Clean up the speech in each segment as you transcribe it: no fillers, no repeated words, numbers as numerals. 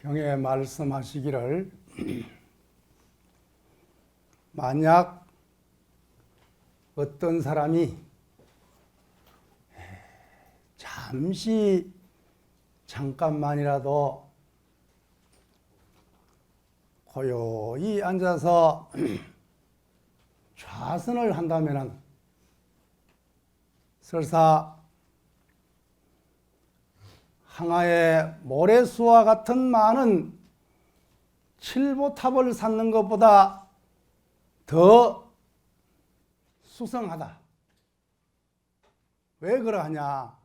경에 말씀하시기를 만약 어떤 사람이 잠깐만이라도 고요히 앉아서 좌선을 한다면 설사 항아의 모래수와 같은 많은 칠보탑을 쌓는 것보다 더 수성하다. 왜 그러하냐?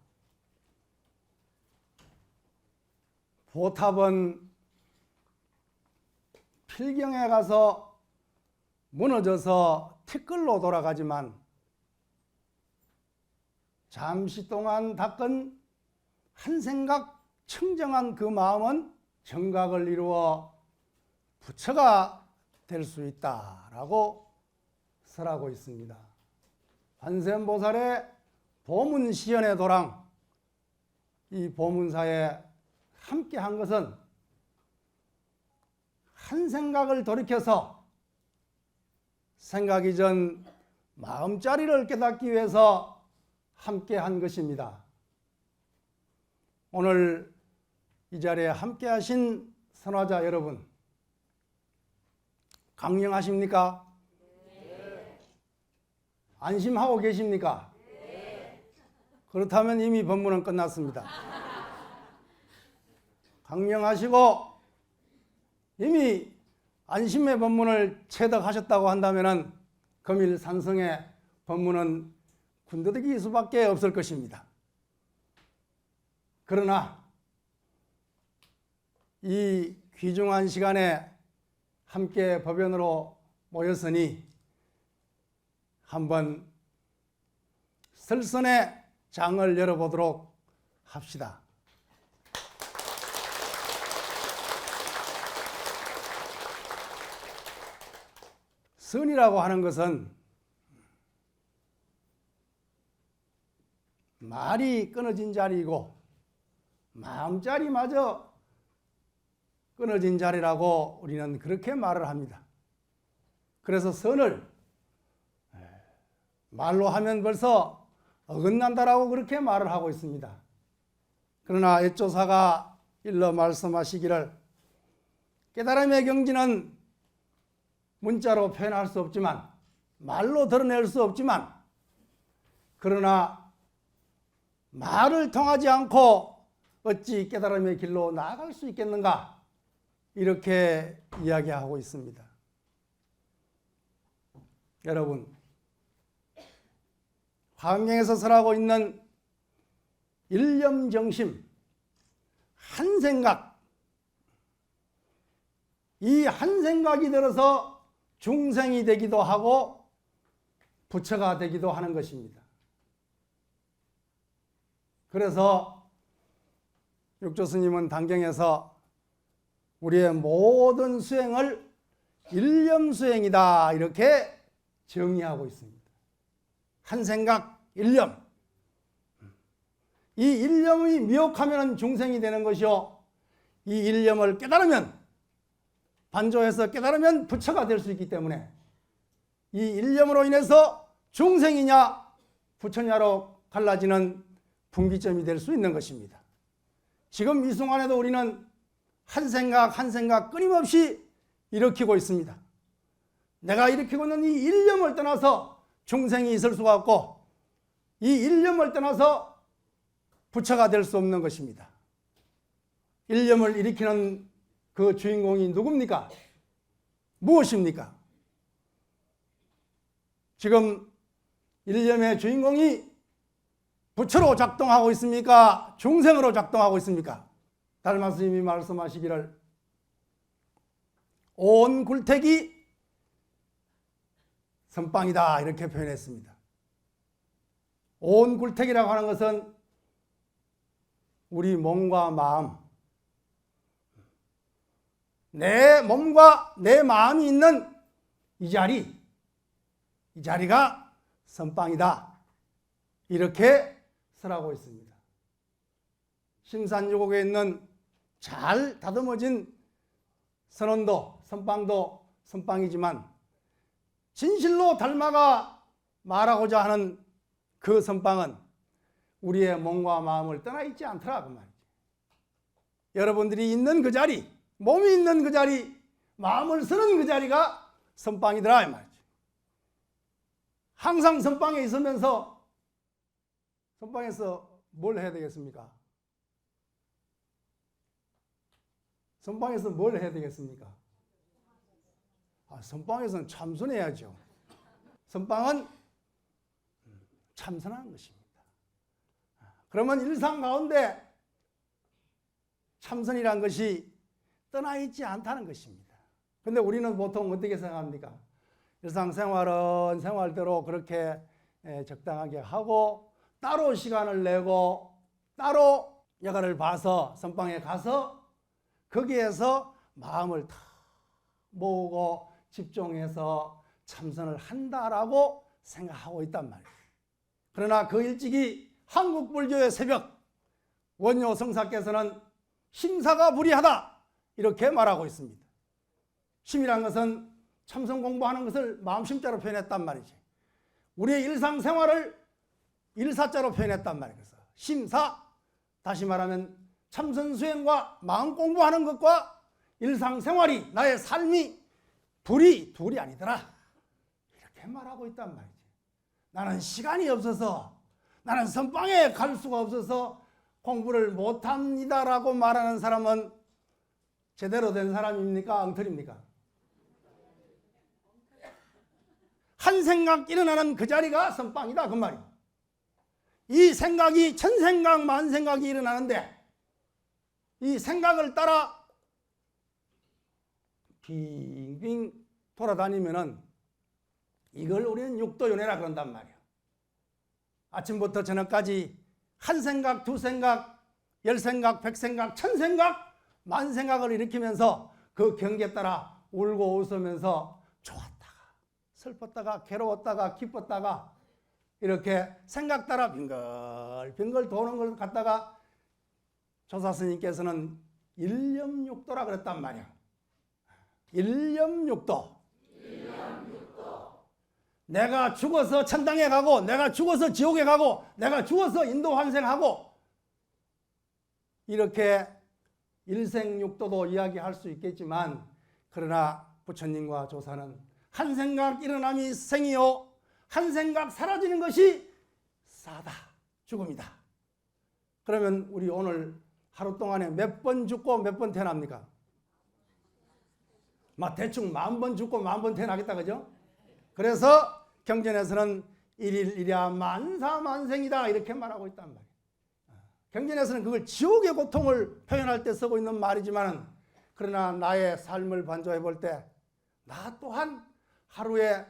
보탑은 필경에 가서 무너져서 티끌로 돌아가지만 잠시 동안 닦은 한 생각 청정한 그 마음은 정각을 이루어 부처가 될 수 있다라고 설하고 있습니다. 관세음보살의 보문시연의 도랑, 이 보문사에 함께 한 것은 한 생각을 돌이켜서 생각 이전 마음자리를 깨닫기 위해서 함께 한 것입니다. 오늘 이 자리에 함께 하신 선화자 여러분, 강령하십니까? 네. 안심하고 계십니까? 네. 그렇다면 이미 법문은 끝났습니다. 강령하시고 이미 안심의 법문을 체득하셨다고 한다면 금일 산성의 법문은 군더더기 수밖에 없을 것입니다. 그러나 이 귀중한 시간에 함께 법연으로 모였으니 한번 설선의 장을 열어보도록 합시다. 선이라고 하는 것은 말이 끊어진 자리이고 마음자리마저 끊어진 자리라고 우리는 그렇게 말을 합니다. 그래서 선을 말로 하면 벌써 어긋난다라고 그렇게 말을 하고 있습니다. 그러나 애조사가 일러 말씀하시기를 깨달음의 경지는 문자로 표현할 수 없지만 말로 드러낼 수 없지만 그러나 말을 통하지 않고 어찌 깨달음의 길로 나아갈 수 있겠는가, 이렇게 이야기하고 있습니다. 여러분, 화엄경에서 설하고 있는 일념정심, 한 생각, 이 한 생각이 들어서 중생이 되기도 하고 부처가 되기도 하는 것입니다. 그래서 육조스님은 단경에서 우리의 모든 수행을 일념수행이다 이렇게 정의하고 있습니다. 한 생각, 일념. 이 일념이 미혹하면 중생이 되는 것이요, 이 일념을 깨달으면, 반조해서 깨달으면 부처가 될 수 있기 때문에 이 일념으로 인해서 중생이냐 부처냐로 갈라지는 분기점이 될 수 있는 것입니다. 지금 이 순간에도 우리는 한 생각 한 생각 끊임없이 일으키고 있습니다. 내가 일으키고 있는 이 일념을 떠나서 중생이 있을 수가 없고 이 일념을 떠나서 부처가 될 수 없는 것입니다. 일념을 일으키는 그 주인공이 누굽니까? 무엇입니까? 지금 일념의 주인공이 부처로 작동하고 있습니까? 중생으로 작동하고 있습니까? 달마 스님이 말씀하시기를 온 굴택이 선빵이다 이렇게 표현했습니다. 온 굴택이라고 하는 것은 우리 몸과 마음, 내 몸과 내 마음이 있는 이 자리가 선빵이다 이렇게 설하고 있습니다. 신산유곡에 있는 잘 다듬어진 선언도, 선빵도 선빵이지만 진실로 닮아가 말하고자 하는 그 선빵은 우리의 몸과 마음을 떠나 있지 않더라 그 말이지. 여러분들이 있는 그 자리, 몸이 있는 그 자리, 마음을 쓰는 그 자리가 선빵이더라 이 말이지. 항상 선빵에 있으면서 선빵에서 뭘 해야 되겠습니까? 선빵에서 뭘 해야 되겠습니까? 선빵에서는 참선해야죠. 선빵은 참선하는 것입니다. 그러면 일상 가운데 참선이란 것이 떠나 있지 않다는 것입니다. 그런데 우리는 보통 어떻게 생각합니까? 일상생활은 생활대로 그렇게 적당하게 하고 따로 시간을 내고 따로 여가를 봐서 선방에 가서 거기에서 마음을 다 모으고 집중해서 참선을 한다라고 생각하고 있단 말이에요. 그러나 그 일찍이 한국 불교의 새벽 원효 성사께서는 심사가 불이하다 이렇게 말하고 있습니다. 심이란 것은 참선 공부하는 것을 마음심자로 표현했단 말이지. 우리의 일상생활을 일사자로 표현했단 말이에요. 그래서 심사, 다시 말하면 참선 수행과 마음 공부하는 것과 일상생활이 나의 삶이 둘이 아니더라 이렇게 말하고 있단 말이지. 나는 시간이 없어서 나는 선방에 갈 수가 없어서 공부를 못합니다라고 말하는 사람은 제대로 된 사람입니까? 엉터리입니까? 한 생각 일어나는 그 자리가 선방이다 그 말이에요. 이 생각이 천생각 만생각이 일어나는데 이 생각을 따라 빙빙 돌아다니면은 이걸 우리는 육도윤회라 그런단 말이에요. 아침부터 저녁까지 한 생각, 두 생각, 열 생각, 백 생각, 천 생각, 만 생각을 일으키면서 그 경계에 따라 울고 웃으면서 좋았다가 슬펐다가 괴로웠다가 기뻤다가 이렇게 생각 따라 빙글빙글 도는 걸 갖다가 조사스님께서는 일념육도라 그랬단 말이야. 일념육도. 내가 죽어서 천당에 가고 내가 죽어서 지옥에 가고 내가 죽어서 인도 환생하고 이렇게 일생육도도 이야기할 수 있겠지만 그러나 부처님과 조사는 한 생각 일어남이 생이요 한 생각 사라지는 것이 사다 죽음이다. 그러면 우리 오늘 하루 동안에 몇 번 죽고 몇 번 태어납니까? 막 대충 10,000번 죽고 10,000번 태어나겠다 그죠? 그래서 경전에서는 일일이랴 만사만생이다 이렇게 말하고 있단 말이에요. 경전에서는 그걸 지옥의 고통을 표현할 때 쓰고 있는 말이지만 그러나 나의 삶을 반조해 볼 때 나 또한 하루에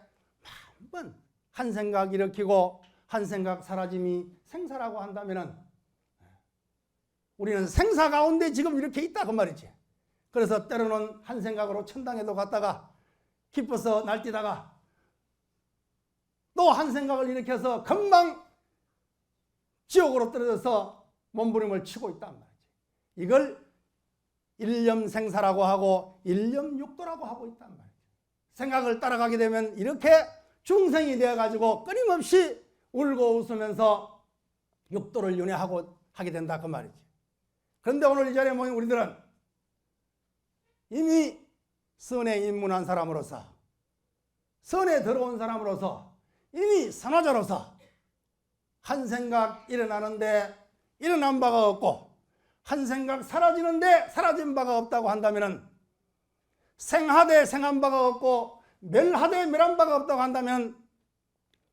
10,000번 한 생각 일으키고 한 생각 사라짐이 생사라고 한다면 우리는 생사 가운데 지금 이렇게 있다 그 말이지. 그래서 때로는 한 생각으로 천당에도 갔다가 기뻐서 날뛰다가 또 한 생각을 일으켜서 금방 지옥으로 떨어져서 몸부림을 치고 있단 말이지. 이걸 일념생사라고 하고 일념육도라고 하고 있단 말이지. 생각을 따라가게 되면 이렇게 중생이 되어가지고 끊임없이 울고 웃으면서 육도를 윤회하고 하게 된다 그 말이지. 그런데 오늘 이 자리에 모인 우리들은 이미 선에 입문한 사람으로서 선에 들어온 사람으로서 이미 선화자로서 한 생각 일어나는데 일어난 바가 없고 한 생각 사라지는데 사라진 바가 없다고 한다면 생하되 생한 바가 없고 멸하되 멸한 바가 없다고 한다면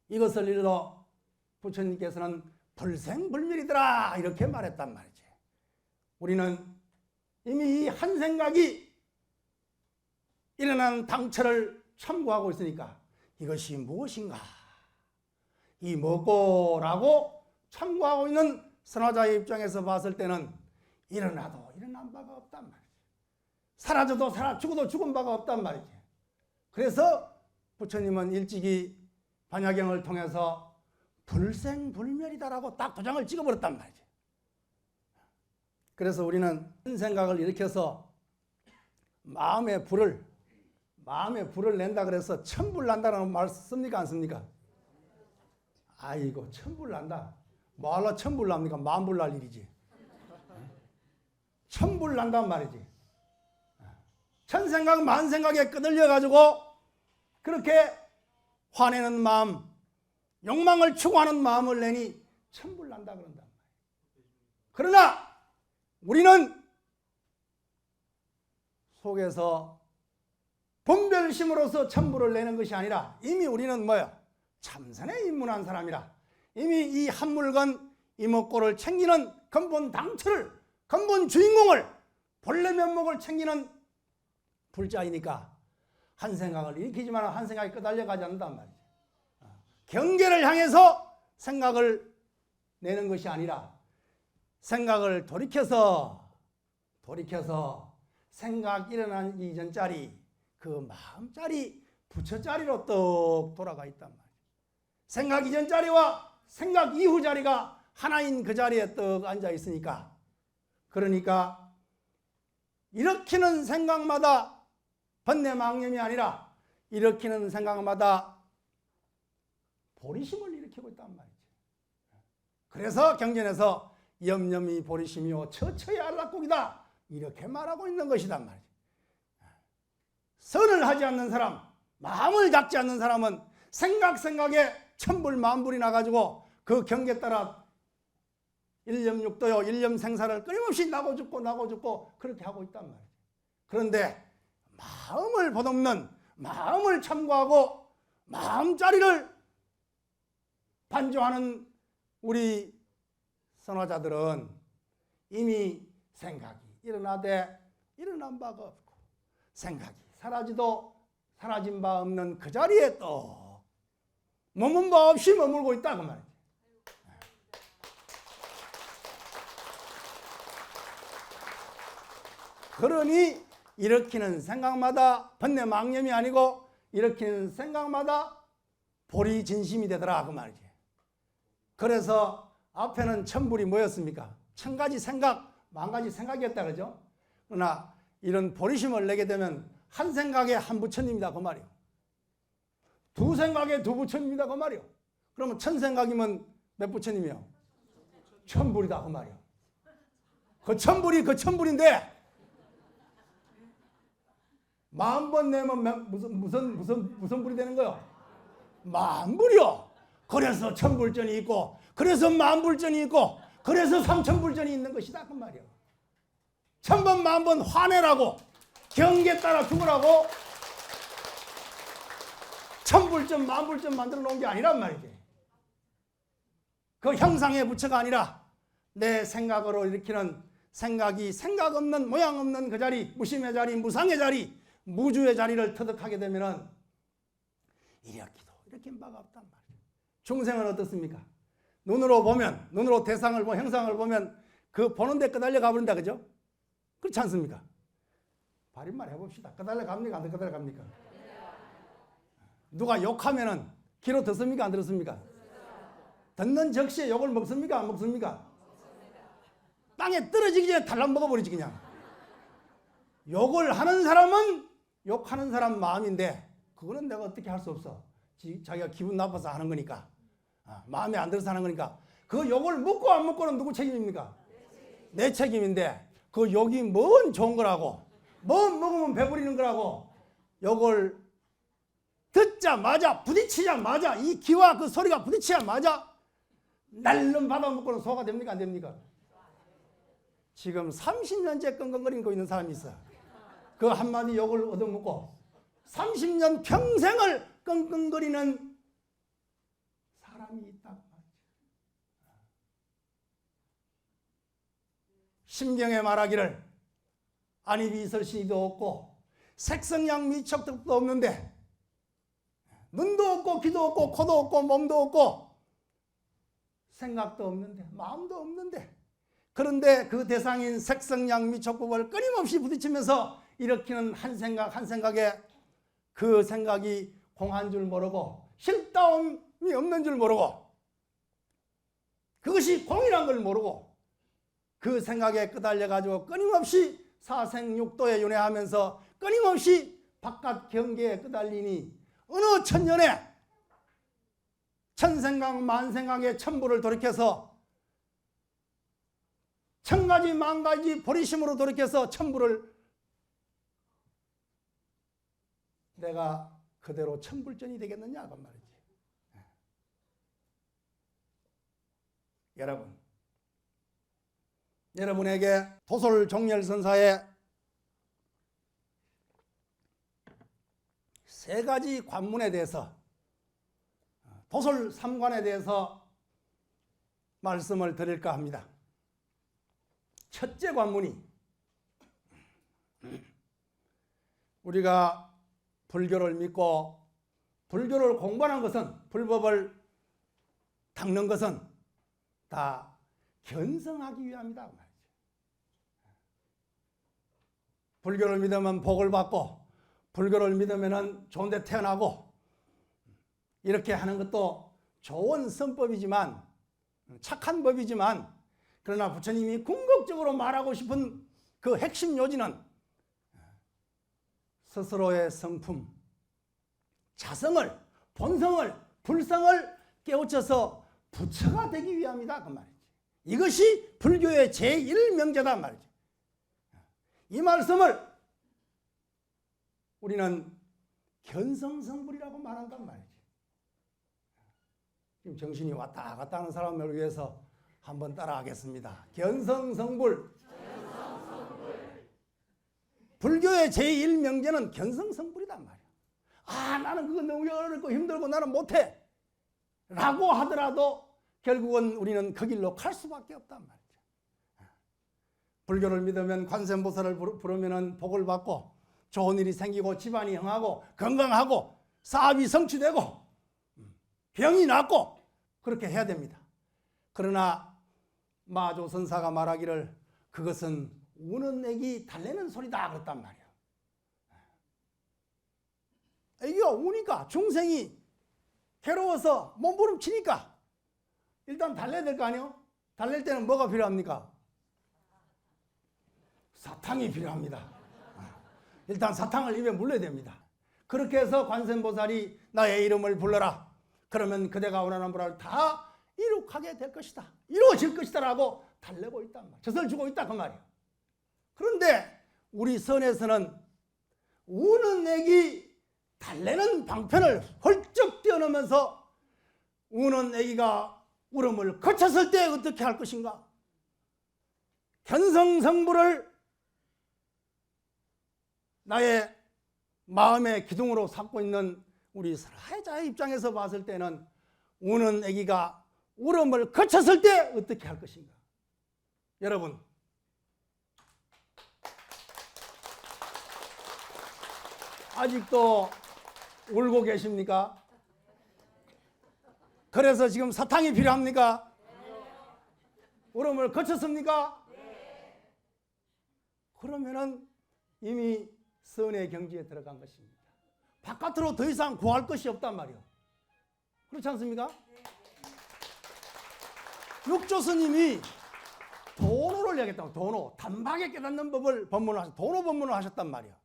이것을 일러 부처님께서는 불생불멸이더라 이렇게 말했단 말이지. 우리는 이미 이 한 생각이 일어난 당처를 참고하고 있으니까 이것이 무엇인가 이 뭐고라고 참고하고 있는 선화자의 입장에서 봤을 때는 일어나도 일어난 바가 없단 말이지. 사라져도 죽어도 죽은 바가 없단 말이지. 그래서 부처님은 일찍이 반야경을 통해서 불생불멸이다라고 딱 도장을 찍어버렸단 말이지. 그래서 우리는 한 생각을 일으켜서 마음의 불을 낸다 그래서 천불 난다는 말 씁니까 안 씁니까? 아이고 천불 난다. 뭐하러 천불 납니까? 만불 날 일이지. 천불 난단 말이지. 천생각 만생각에 끄들려 가지고 그렇게 화내는 마음, 욕망을 추구하는 마음을 내니 천불 난다 그런단 말이에요. 그러나 우리는 속에서 분별심으로서 천불을 내는 것이 아니라 이미 우리는 뭐야? 참선에 입문한 사람이라 이미 이 한 물건 이목고를 챙기는 근본 당처를, 근본 주인공을, 본래 면목을 챙기는 불자이니까 한 생각을 일으키지만 한 생각이 끄달려 가지 않는단 말이죠. 경계를 향해서 생각을 내는 것이 아니라 생각을 돌이켜서 생각 일어난 이전짜리 그 마음짜리 부처짜리로 떡 돌아가 있단 말이에요. 생각 이전 자리와 생각 이후 자리가 하나인 그 자리에 떡 앉아 있으니까, 그러니까 일으키는 생각마다 번뇌망념이 아니라 일으키는 생각마다 보리심을 일으키고 있단 말이죠. 그래서 경전에서 염염이 보리심이요 처처의 안락국이다 이렇게 말하고 있는 것이단 말이죠. 선을 하지 않는 사람, 마음을 닦지 않는 사람은 생각에 천불 만불이 나가지고 그 경계 따라 일념육도요 일념생사를 끊임없이 나고 죽고 그렇게 하고 있단 말이죠. 그런데 마음을 보듬는, 마음을 참고하고 마음자리를 반조하는 우리 선화자들은 이미 생각이 일어나되 일어난 바가 없고 생각이 사라진 바 없는 그 자리에 또 머문 바 없이 머물고 있다 그 말이지. 그러니 일으키는 생각마다 번뇌망념이 아니고 일으키는 생각마다 보리 진심이 되더라 그 말이지. 그래서 앞에는 천불이 뭐였습니까? 천 가지 생각, 만 가지 생각이었다 그러죠. 그러나 이런 보리심을 내게 되면 한 생각에 한 부처님이다 그 말이요. 두 생각에 두 부처님이다 그 말이요. 그러면 천 생각이면 몇 부처님이요? 천불이다 그 말이요. 그 천불인데 만번 내면 무슨 불이 되는 거요? 만불이요. 그래서 천불전이 있고, 그래서 만불전이 있고, 그래서 삼천불전이 있는 것이다 그 말이요. 천번 만번 화내라고, 경계 따라 죽으라고 천불전 만불전 만들어 놓은 게 아니란 말이지. 그 형상의 부처가 아니라 내 생각으로 일으키는 생각이 생각 없는 모양 없는 그 자리, 무심의 자리, 무상의 자리, 무주의 자리를 터득하게 되면은 이렇기도 일으킨 바가 없단 말이에요. 중생은 어떻습니까? 눈으로 보면, 눈으로 대상을 보면, 형상을 보면 그 보는 데 끄달려 가버린다 그죠? 그렇지 않습니까? 발인말 해봅시다. 끄달려 갑니까? 안 끄달려 갑니까? 누가 욕하면은 귀로 듣습니까? 안 들었습니까? 듣는 적시에 욕을 먹습니까? 안 먹습니까? 땅에 떨어지기 전에 달랑 먹어버리지 그냥. 욕을 하는 사람은 욕하는 사람 마음인데 그거는 내가 어떻게 할 수 없어. 자기가 기분 나빠서 하는 거니까, 마음에 안 들어서 하는 거니까. 그 욕을 먹고 안 먹고는 누구 책임입니까? 내 책임인데 그 욕이 뭔 좋은 거라고, 뭔 먹으면 배부리는 거라고 욕을 듣자마자 부딪히자마자 이 귀와 그 소리가 부딪히자마자 날름 받아먹고는 소화가 됩니까? 안 됩니까? 지금 30년째 끙끙거리고 있는 사람이 있어. 그 한마디 욕을 얻어먹고 30년 평생을 끙끙거리는 사람이 있다. 심경에 말하기를 안입이 있을시도 없고 색성양 미척도 없는데 눈도 없고 귀도 없고 코도 없고 몸도 없고 생각도 없는데 마음도 없는데, 그런데 그 대상인 색성양 미척법을 끊임없이 부딪히면서 일으키는 한 생각에 그 생각이 공한 줄 모르고 실다움이 없는 줄 모르고 그것이 공이란 걸 모르고 그 생각에 끄달려가지고 끊임없이 사생육도에 윤회하면서 끊임없이 바깥 경계에 끄달리니 어느 천년에 천생각 만생각의 천부를 돌이켜서 천가지 만가지 보리심으로 돌이켜서 천부를 내가 그대로 천불전이 되겠느냐 그 말이지. 여러분에게 도솔종렬선사의 세 가지 관문에 대해서 도솔 3관에 대해서 말씀을 드릴까 합니다. 첫째 관문이 우리가 불교를 믿고 불교를 공부하는 것은 불법을 닦는 것은 다 견성하기 위함이다. 불교를 믿으면 복을 받고 불교를 믿으면 좋은 데 태어나고 이렇게 하는 것도 좋은 선법이지만 착한 법이지만 그러나 부처님이 궁극적으로 말하고 싶은 그 핵심 요지는 스스로의 성품, 자성을, 본성을, 불성을 깨우쳐서 부처가 되기 위함이다 그 말이지. 이것이 불교의 제1명제다 말이지. 이 말씀을 우리는 견성성불이라고 말한단 말이지. 지금 정신이 왔다 갔다 하는 사람을 위해서 한번 따라하겠습니다. 견성성불. 불교의 제1명제는 견성성불이단 말이야. 아, 나는 그거 너무 어렵고 힘들고 나는 못해 라고 하더라도 결국은 우리는 그 길로 갈 수밖에 없단 말이죠. 불교를 믿으면 관세음보살을 부르면 복을 받고 좋은 일이 생기고 집안이 흥하고 건강하고 사업이 성취되고 병이 낫고 그렇게 해야 됩니다. 그러나 마조선사가 말하기를 그것은 우는 애기 달래는 소리다 그랬단 말이야. 애기가 우니까 중생이 괴로워서 몸부림치니까 일단 달래야 될 거 아니에요? 달랠 때는 뭐가 필요합니까? 사탕이 필요합니다. 일단 사탕을 입에 물려야 됩니다. 그렇게 해서 관세음보살이 나의 이름을 불러라. 그러면 그대가 원하는 바를 다 이룩하게 될 것이다. 이루어질 것이다 라고 달래고 있단 말이야. 젖을 주고 있다 그 말이야. 그런데 우리 선에서는 우는 애기 달래는 방편을 훌쩍 뛰어넘으면서 우는 애기가 울음을 거쳤을 때 어떻게 할 것인가? 견성성불을 나의 마음의 기둥으로 삼고 있는 우리 사회자의 입장에서 봤을 때는 우는 아기가 울음을 거쳤을 때 어떻게 할 것인가? 여러분, 아직도 울고 계십니까? 그래서 지금 사탕이 필요합니까? 울음을 거쳤습니까? 그러면은 이미 선의 경지에 들어간 것입니다. 바깥으로 더 이상 구할 것이 없단 말이에요. 그렇지 않습니까? 육조 스님이 도노를 얘기했다고. 도노, 단박에 깨닫는 법을 법문을 하셨, 도노 법문을 하셨단 말이에요.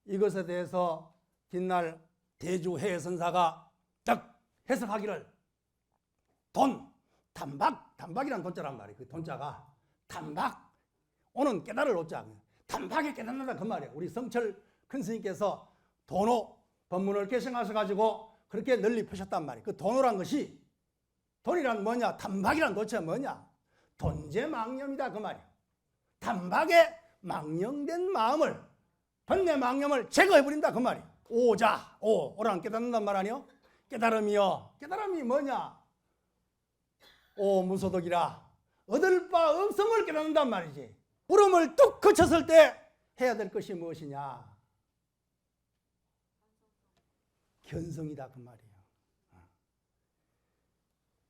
이것에 대해서 뒷날 대주해 선사가 딱 해석하기를 단박이란 돈자란 말이에요. 그 돈자가 단박, 오는 깨달을 오자. 단박에 깨닫는다 그 말이에요. 우리 성철 큰 스님께서 도노 법문을 계승하셔가지고 그렇게 널리 펴셨단 말이에요. 그 도노란 것이, 돈이란 뭐냐? 단박이란 도대체 뭐냐? 돈재망념이다 그 말이에요. 단박에 망령된 마음을, 번뇌 망념을 제거해버린다 그 말이에요. 오자, 오라는 깨닫는단 말 아니에요? 깨달음이요. 깨달음이 뭐냐? 오 무소득이라 얻을 바 없음을 깨닫는단 말이지. 울음을 뚝 거쳤을 때 해야 될 것이 무엇이냐? 견성이다 그 말이에요.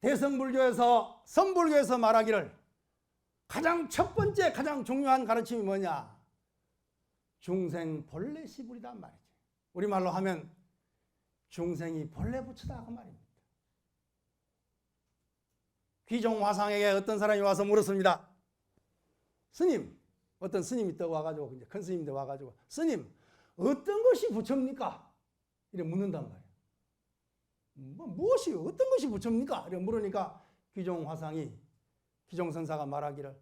대성불교에서, 선불교에서 말하기를 가장 첫 번째 가장 중요한 가르침이 뭐냐? 중생 본래 시불이다 말이지. 우리말로 하면 중생이 본래 부처다 그 말입니다. 귀종화상에게 어떤 사람이 와서 물었습니다. 스님, 어떤 스님이 또 와가지고, 이제 큰 스님인데 와가지고, 스님, 어떤 것이 부처입니까? 이렇게 묻는단 말이에요. 무엇이, 어떤 것이 부처입니까? 이렇게 물으니까 귀종화상이, 귀종선사가 말하기를,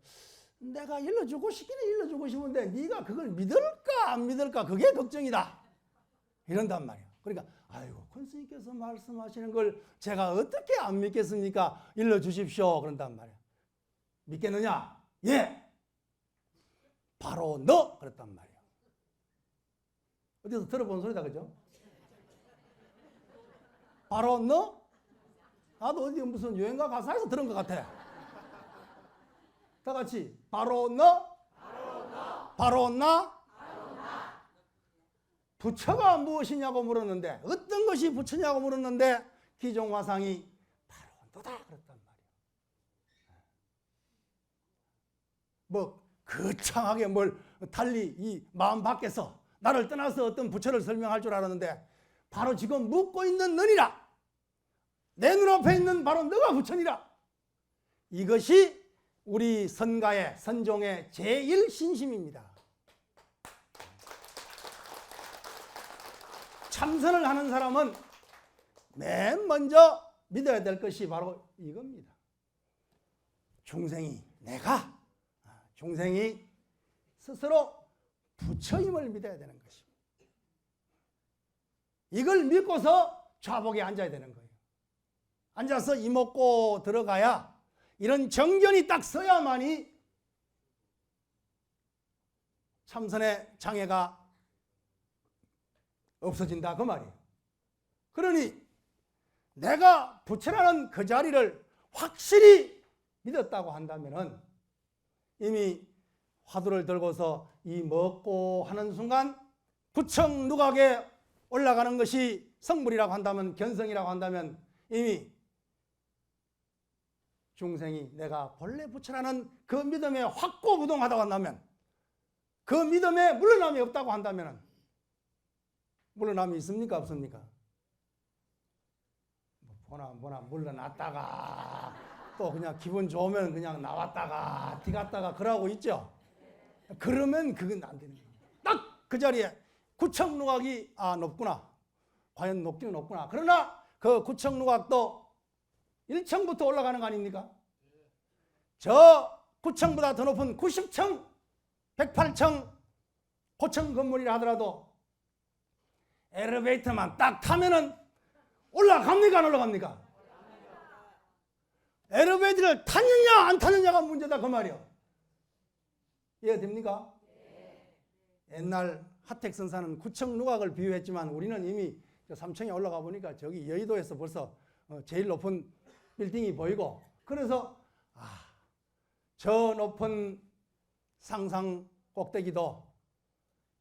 내가 일러주고 싶기는 일러주고 싶은데 네가 그걸 믿을까 안 믿을까 그게 걱정이다. 이런단 말이에요. 그러니까 아이고 큰 스님께서 말씀하시는 걸 제가 어떻게 안 믿겠습니까? 일러주십시오. 그런단 말이에요. 믿겠느냐? 예. 바로 너. 그랬단 말이에요. 어디서 들어본 소리다 그죠? 바로 너? 나도 어디 무슨 여행가 가사에서 들은 것 같아. 다 같이 바로 너? 바로 나? 부처가 무엇이냐고 물었는데 어떤 것이 부처냐고 물었는데 귀종화상이 바로 너다 그랬단 말이에요. 뭐 거창하게 뭘 달리 이 마음 밖에서 나를 떠나서 어떤 부처를 설명할 줄 알았는데 바로 지금 묻고 있는 너니라. 내 눈앞에 있는 바로 너가 부처니라. 이것이 우리 선가의 선종의 제일 신심입니다. 참선을 하는 사람은 맨 먼저 믿어야 될 것이 바로 이겁니다. 중생이 중생이 스스로 부처임을 믿어야 되는 것입니다. 이걸 믿고서 좌복에 앉아야 되는 거예요. 앉아서 이목고 들어가야 이런 정견이 딱 서야만이 참선의 장애가 없어진다 그 말이에요. 그러니 내가 부처라는 그 자리를 확실히 믿었다고 한다면은 이미 화두를 들고서 이 먹고 하는 순간 부청 누각에 올라가는 것이 성불이라고 한다면 견성이라고 한다면 이미 중생이 내가 본래 부처라는 그 믿음에 확고부동하다고 한다면 그 믿음에 물러남이 없다고 한다면 물러남이 있습니까 없습니까? 보나 물러났다가 또 그냥 기분 좋으면 그냥 나왔다가 뒤갔다가 그러고 있죠. 그러면 그건 안 되는 거예요. 딱 그 자리에 구청누각이 높구나. 과연 높기는 높구나. 그러나 그 구청누각도 1층부터 올라가는 거 아닙니까? 저 9층보다 더 높은 90층, 108층 고층 건물이라 하더라도 엘리베이터만 딱 타면은 올라갑니까 안 올라갑니까? 엘리베이터를 타느냐 안 타느냐가 문제다 그 말이요. 이해됩니까? 옛날 하택 선사는 9층 누각을 비유했지만 우리는 이미 3층에 올라가 보니까 저기 여의도에서 벌써 제일 높은 빌딩이 보이고 그래서 저 높은 상상 꼭대기도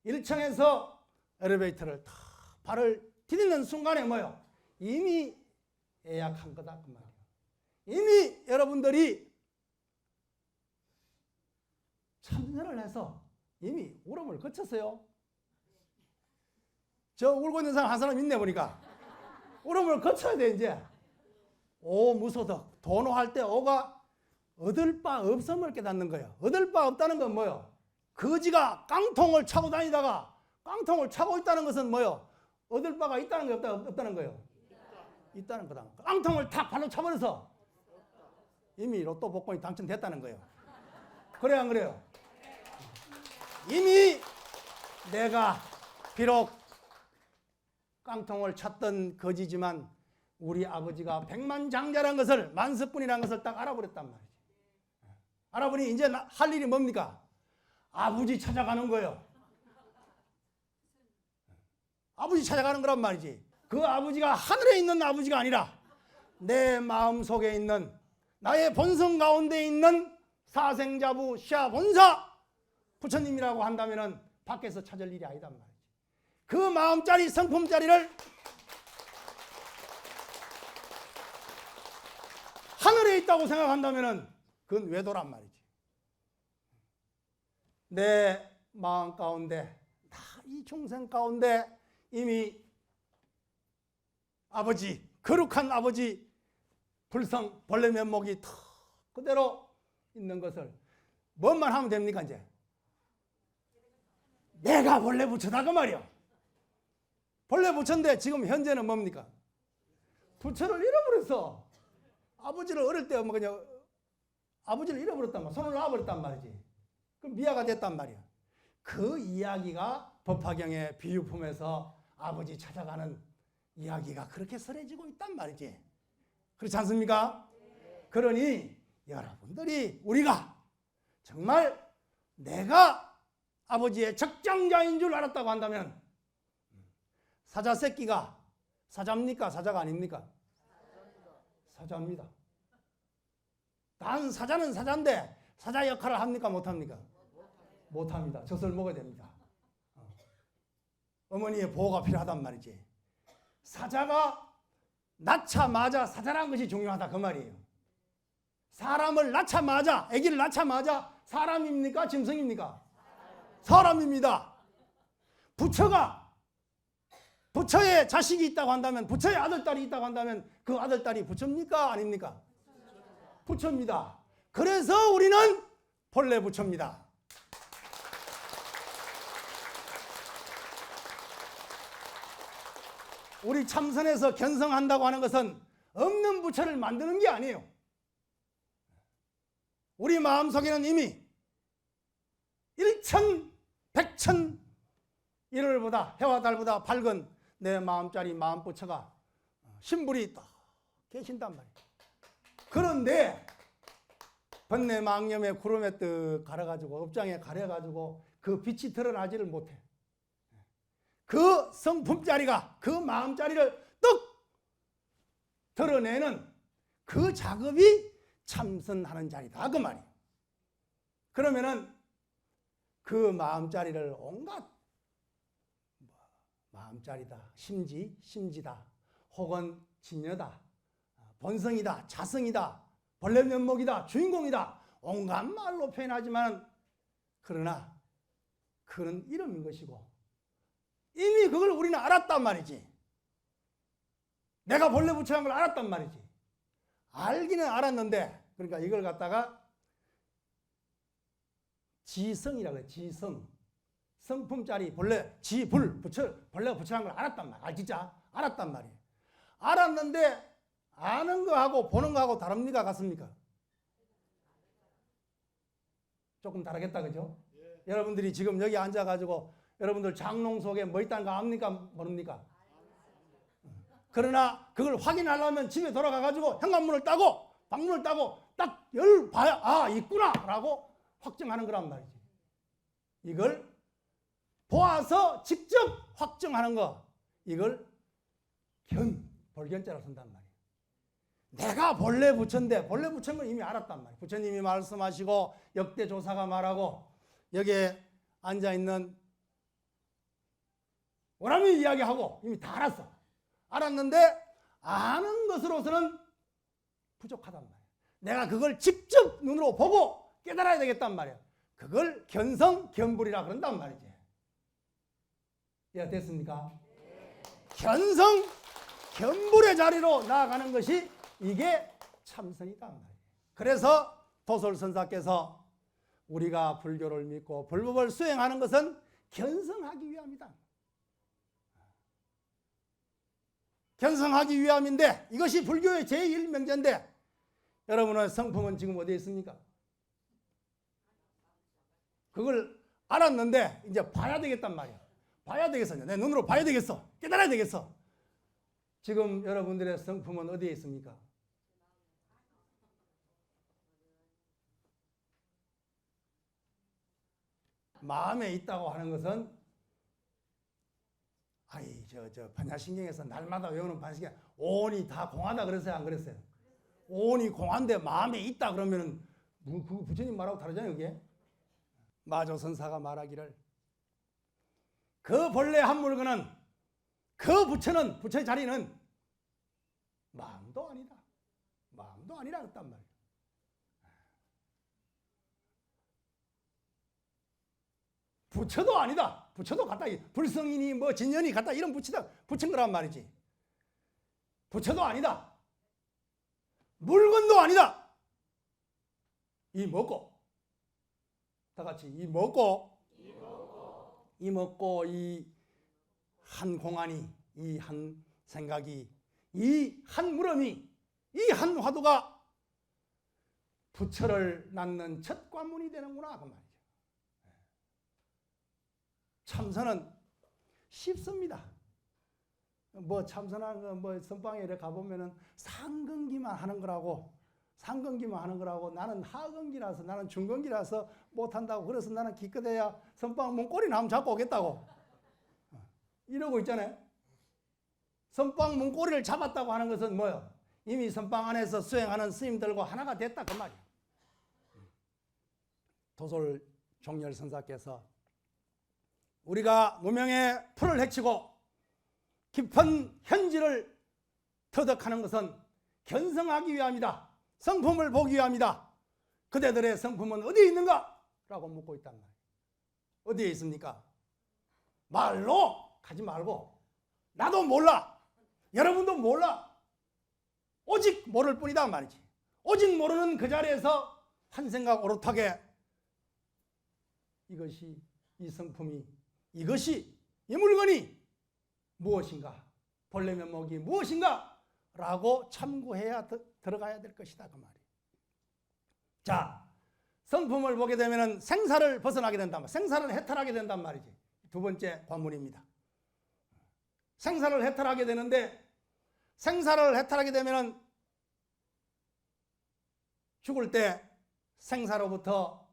1층에서 엘리베이터를 탁 발을 디디는 순간에 뭐요? 이미 예약한 거다 그 말이에요. 이미 여러분들이 참선을 해서 이미 울음을 거쳤어요. 저 울고 있는 사람 한 사람 있네 보니까 울음을 거쳐야 돼 이제. 오 무소덕 도노할 때 오가 얻을 바 없음을 깨닫는 거예요. 얻을 바 없다는 건 뭐예요? 거지가 깡통을 차고 다니다가 깡통을 차고 있다는 것은 뭐예요? 얻을 바가 있다는 게 없다는 거예요. 있다는 거다. 깡통을 탁 발로 차버려서 이미 로또 복권이 당첨됐다는 거예요. 그래요 안 그래요? 이미 내가 비록 깡통을 찼던 거지지만 우리 아버지가 백만장자라는 것을 만석분이라는 것을 딱 알아버렸단 말이지. 알아보니 이제 할 일이 뭡니까? 아버지 찾아가는 거예요. 아버지 찾아가는 거란 말이지. 그 아버지가 하늘에 있는 아버지가 아니라 내 마음속에 있는 나의 본성 가운데 있는 사생자부 시아본사 부처님이라고 한다면 밖에서 찾을 일이 아니단 말이지. 그 마음짜리 성품짜리를 하늘에 있다고 생각한다면 그건 외도란 말이지. 내 마음 가운데 이 중생 가운데 이미 아버지 거룩한 아버지 불성 본래 면목이 탁 그대로 있는 것을 뭐만 하면 됩니까? 이제 내가 본래 부처다 그 말이요. 본래 부처인데 지금 현재는 뭡니까? 부처를 잃어버렸어. 아버지를 어릴 때 뭐 그냥 아버지를 잃어버렸단 말이야. 손을 놔버렸단 말이지. 그럼 미아가 됐단 말이야. 그 이야기가 법화경의 비유품에서 아버지 찾아가는 이야기가 그렇게 설해지고 있단 말이지. 그렇지 않습니까? 그러니 여러분들이 우리가 정말 내가 아버지의 적장자인 줄 알았다고 한다면 사자 새끼가 사자입니까? 사자가 아닙니까? 사자입니다. 단 사자는 사자인데 사자 역할을 합니까? 못합니까? 못합니다. 젖을 먹어야 됩니다. 어머니의 보호가 필요하단 말이지. 사자가 낳자마자 사자라는 것이 중요하다 그 말이에요. 사람을 낳자마자, 아기를 낳자마자 사람입니까? 짐승입니까? 사람입니다. 부처의 자식이 있다고 한다면, 부처의 아들딸이 있다고 한다면 그 아들딸이 부처입니까? 아닙니까? 부처입니다. 그래서 우리는 본래 부처입니다. 우리 참선에서 견성한다고 하는 것은 없는 부처를 만드는 게 아니에요. 우리 마음속에는 이미 일천, 백천, 일월보다 해와 달보다 밝은 내 마음짜리 마음부처가 신불이 딱 계신단 말이에요. 그런데 번뇌 망념에 구름에 떡 가려가지고 업장에 가려가지고 그 빛이 드러나지를 못해. 그 성품짜리가 그 마음짜리를 떡 드러내는 그 작업이 참선하는 자리다 그 말이에요. 그러면은 그 마음짜리를 온갖 마음짜리다, 심지다, 혹은 진여다, 본성이다, 자성이다, 본래 면목이다, 주인공이다, 온갖 말로 표현하지만 그러나 그는 이름인 것이고 이미 그걸 우리는 알았단 말이지. 내가 본래 부처인 걸 알았단 말이지. 알기는 알았는데 그러니까 이걸 갖다가 지성이라고 해. 지성. 성품짜리 본래 지불 부처 본래 부처인 걸 알았단 말이야. 진짜 알았단 말이에요. 알았는데 아는 거하고 보는 거하고 다릅니까? 같습니까? 조금 다르겠다 그죠? 여러분들이 지금 여기 앉아가지고 여러분들 장롱 속에 뭐 있다는 거 압니까? 모릅니까? 그러나 그걸 확인하려면 집에 돌아가가지고 현관문을 따고 방문을 따고 딱 열봐야 아 있구나 라고 확정하는 거란 말이지. 이걸 보아서 직접 확정하는 거 이걸 볼견자로 쓴단 말이에요. 내가 본래 부처인데 본래 부처인 걸 이미 알았단 말이에요. 부처님이 말씀하시고 역대 조사가 말하고 여기에 앉아있는 오람이 이야기하고 이미 다 알았어. 알았는데 아는 것으로서는 부족하단 말이야. 내가 그걸 직접 눈으로 보고 깨달아야 되겠단 말이야. 그걸 견성, 견불이라 그런단 말이지. 이해가 됐습니까? 견성, 견불의 자리로 나아가는 것이 이게 참선이단 말이에요. 그래서 도솔선사께서 우리가 불교를 믿고 불법을 수행하는 것은 견성하기 위함이다. 견성하기 위함인데 이것이 불교의 제1명제인데 여러분의 성품은 지금 어디에 있습니까? 그걸 알았는데 이제 봐야 되겠단 말이야. 봐야 되겠어. 내 눈으로 봐야 되겠어. 깨달아야 되겠어. 지금 여러분들의 성품은 어디에 있습니까? 마음에 있다고 하는 것은 반야신경에서 날마다 외우는 반야신경 오온이 다 공하다 그랬어요? 안 그랬어요? 오온이 공한데 마음에 있다 그러면은 그 부처님 말하고 다르잖아요. 그게 마조선사가 말하기를 그 본래 한 물건은 그 부처는 부처의 자리는 마음도 아니다. 마음도 아니라 그랬단 말이에요. 부처도 아니다. 부처도 같다. 불성이니 뭐 진연이 같다. 이런 붙인 거란 말이지. 부처도 아니다. 물건도 아니다. 이 먹고, 다 같이 이 먹고, 이 먹고, 이 한 공안이, 이 한 생각이, 이 한 물음이, 이 한 화두가 부처를 낳는 첫 관문이 되는구나 그 말이죠. 참선은 쉽습니다. 뭐 참선한 뭐 선방에 이렇게 가보면은 상근기만 하는 거라고, 나는 하근기라서, 나는 중근기라서 못한다고, 그래서 나는 기껏해야 선방 문고리나 한번 잡고 오겠다고 이러고 있잖아요. 선방 문고리를 잡았다고 하는 것은 뭐예요? 이미 선방 안에서 수행하는 스님들과 하나가 됐다 그 말이에요. 도솔 종렬 선사께서 우리가 무명의 풀을 헤치고 깊은 현지를 터득하는 것은 견성하기 위함이다. 성품을 보기 위함이다. 그대들의 성품은 어디에 있는가? 라고 묻고 있단 말이에요. 어디에 있습니까? 말로 하지 말고 나도 몰라. 여러분도 몰라. 오직 모를 뿐이다 말이지. 오직 모르는 그 자리에서 한 생각 오롯하게 이것이, 이 성품이, 이것이, 이 물건이 무엇인가, 본래 면목이 무엇인가 라고 참고해야 들어가야 될 것이다 그 말이에요. 자, 성품을 보게 되면 생사를 벗어나게 된단 말이에요. 생사를 해탈하게 된단 말이지. 두 번째 관문입니다. 생사를 해탈하게 되는데, 생사를 해탈하게 되면 죽을 때 생사로부터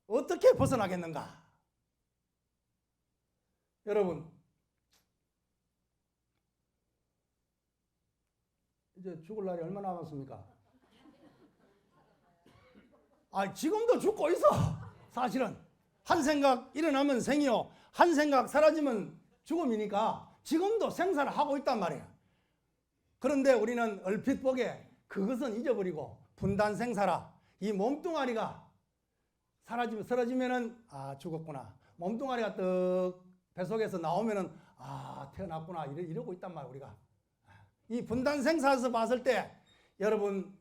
어떻게 벗어나겠는가? 여러분, 이제 죽을 날이 얼마 남았습니까? 지금도 죽고 있어. 사실은 한 생각 일어나면 생이요, 한 생각 사라지면 죽음이니까 지금도 생사를 하고 있단 말이야. 그런데 우리는 얼핏 보게 그것은 잊어버리고 분단 생사라, 이 몸뚱아리가 사라지면, 쓰러지면은 죽었구나, 몸뚱아리가 떡 뱃속에서 나오면은 태어났구나, 이러고 있단 말이야. 우리가 이 분단 생사에서 봤을 때 여러분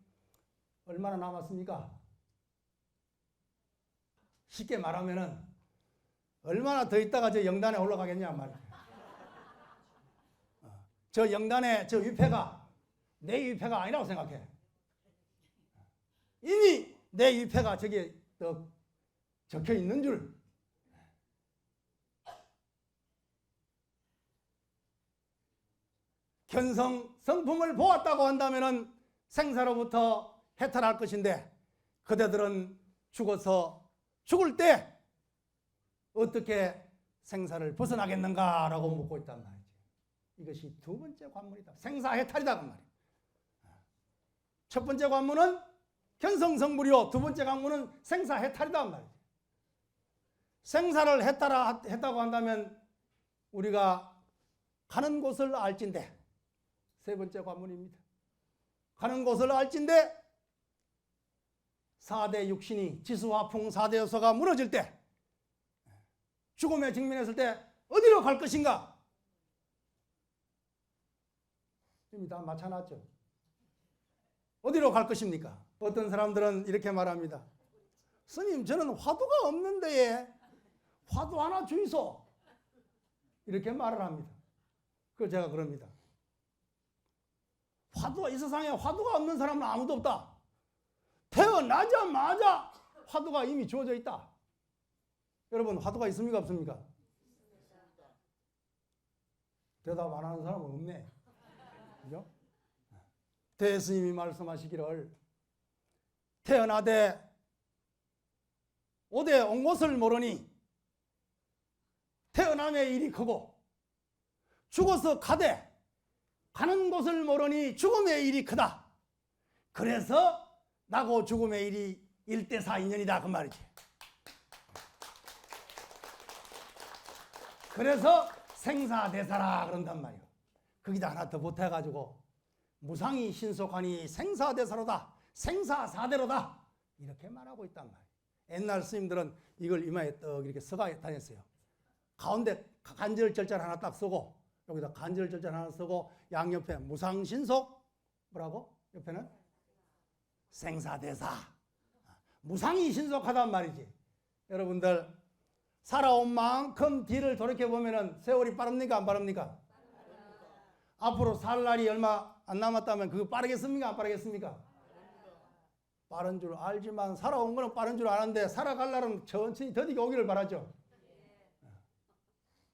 얼마나 남았습니까? 쉽게 말하면은 얼마나 더 있다가 저 영단에 올라가겠냐 말이야. 저 영단에 저 위패가 내 위패가 아니라고 생각해. 이미 내 위패가 저기에 적혀 있는 줄. 견성, 성품을 보았다고 한다면 생사로부터 해탈할 것인데, 그대들은 죽어서 죽을 때 어떻게 생사를 벗어나겠는가라고 묻고 있단 말이지. 이것이 두 번째 관문이다. 생사해탈이다 그 말이야. 첫 번째 관문은 견성성불이요, 두 번째 관문은 생사해탈이다 그 말이지. 생사를 했다고 한다면 우리가 가는 곳을 알진대, 세 번째 관문입니다. 가는 곳을 알진대, 4대 육신이, 지수화풍 4대 요소가 무너질 때, 죽음에 직면했을 때 어디로 갈 것인가? 이미 다 맞춰놨죠. 어디로 갈 것입니까? 어떤 사람들은 이렇게 말합니다. 스님, 저는 화두가 없는데 화두 하나 주이소. 이렇게 말을 합니다. 그래서 제가 그럽니다. 이 세상에 화두가 없는 사람은 아무도 없다. 태어나자마자 화두가 이미 주어져 있다. 여러분, 화두가 있습니까, 없습니까? 대답 안 하는 사람은 없네. 그죠? 대스님이 말씀하시기를 태어나되 오대 온 곳을 모르니 태어남의 일이 크고, 죽어서 가되 가는 곳을 모르니 죽음의 일이 크다. 그래서 나고 죽음의 일이 1대4 인연이다 그 말이지. 그래서 생사대사라 그런단 말이에요. 거기다 하나 더 보태가지고 무상이 신속하니 생사대사로다, 생사사대로다, 이렇게 말하고 있단 말이에요. 옛날 스님들은 이걸 이마에 떡 이렇게 써가 다녔어요. 가운데 간절 절자를 하나 딱 쓰고, 여기다 간절 절자를 하나 쓰고, 양옆에 무상신속, 뭐라고? 옆에는 생사대사. 무상이 신속하단 말이지. 여러분들 살아온 만큼 뒤를 돌이켜보면 세월이 빠릅니까 안 빠릅니까? 앞으로 살 날이 얼마 안 남았다면 그거 빠르겠습니까 안 빠르겠습니까? 빠른 줄 알지만 살아온 거는 빠른 줄 아는데 살아갈 날은 천천히 더디게 오기를 바라죠.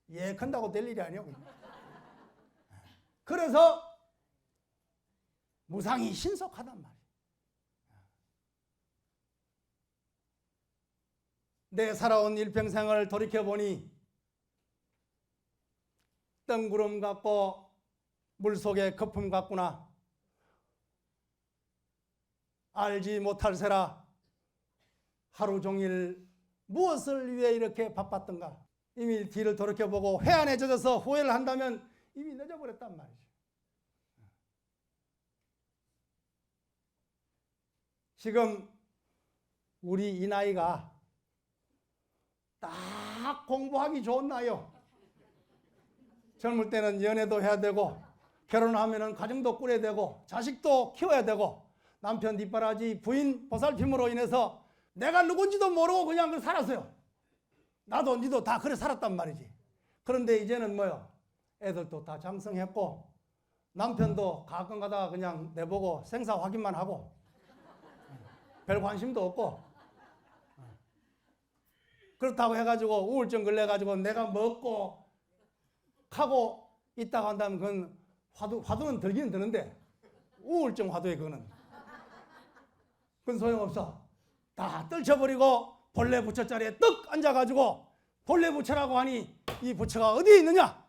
예컨다고 될 일이 아니요. 그래서 무상이 신속하단 말이에요. 내 살아온 일평생을 돌이켜보니 뜬구름 같고 물속의 거품 같구나. 알지 못할세라. 하루 종일 무엇을 위해 이렇게 바빴던가. 이미 뒤를 돌이켜보고 회한에 젖어서 후회를 한다면 이미 늦어버렸단 말이죠. 지금 우리 이 나이가 딱 공부하기 좋은 나이요. 젊을 때는 연애도 해야 되고 결혼하면 가정도 꾸려야 되고 자식도 키워야 되고 남편 뒷바라지 부인 보살핌으로 인해서 내가 누군지도 모르고 그냥 살았어요. 나도 니도 다 그래 살았단 말이지. 그런데 이제는 뭐요? 애들도 다 장성했고 남편도 가끔 가다가 그냥 내보고 생사 확인만 하고 별 관심도 없고 그렇다고 해가지고 우울증 걸려가지고 내가 먹고 하고 있다고 한다면 그건 화두는 들기는 드는데 우울증 화두에 그건 소용없어. 다 떨쳐버리고 본래 부처 자리에 떡 앉아가지고 본래 부처라고 하니 이 부처가 어디에 있느냐?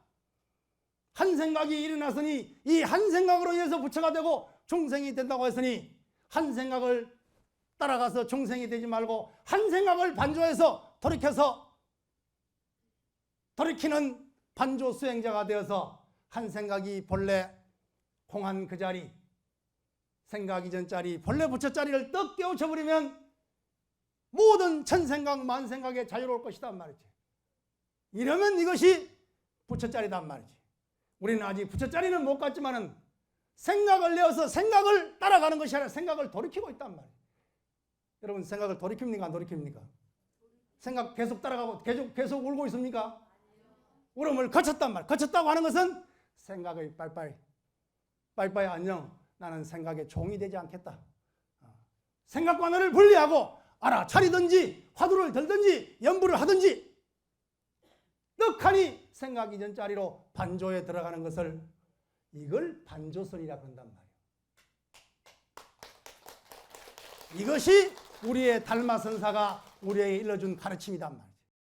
한 생각이 일어났으니 이 한 생각으로 인해서 부처가 되고 중생이 된다고 했으니 한 생각을 따라가서 중생이 되지 말고 한 생각을 반조해서 돌이키는 반조 수행자가 되어서 한 생각이 본래 공한 그 자리, 생각 이전 자리, 본래 부처 자리를 떡 깨우쳐버리면 모든 천생각 만생각에 자유로울 것이단 말이지. 이러면 이것이 부처 자리단 말이지. 우리는 아직 부처 자리는 못 갔지만은 생각을 내어서 생각을 따라가는 것이 아니라 생각을 돌이키고 있단 말이에요. 여러분 생각을 돌이킵니까 안 돌이킵니까? 생각 계속 따라가고 계속 울고 있습니까? 울음을 거쳤단 말이에요. 거쳤다고 하는 것은 생각의 빠이빠이 안녕. 나는 생각의 종이 되지 않겠다. 생각과 너를 분리하고 알아차리든지 화두를 들든지 연부를 하든지 떡하니 생각 이전 자리로 반조에 들어가는 것을 이걸 반조선이라 그런단 말이에요. 이것이 우리의 달마선사가 우리에게 일러준 가르침이단 말이에요.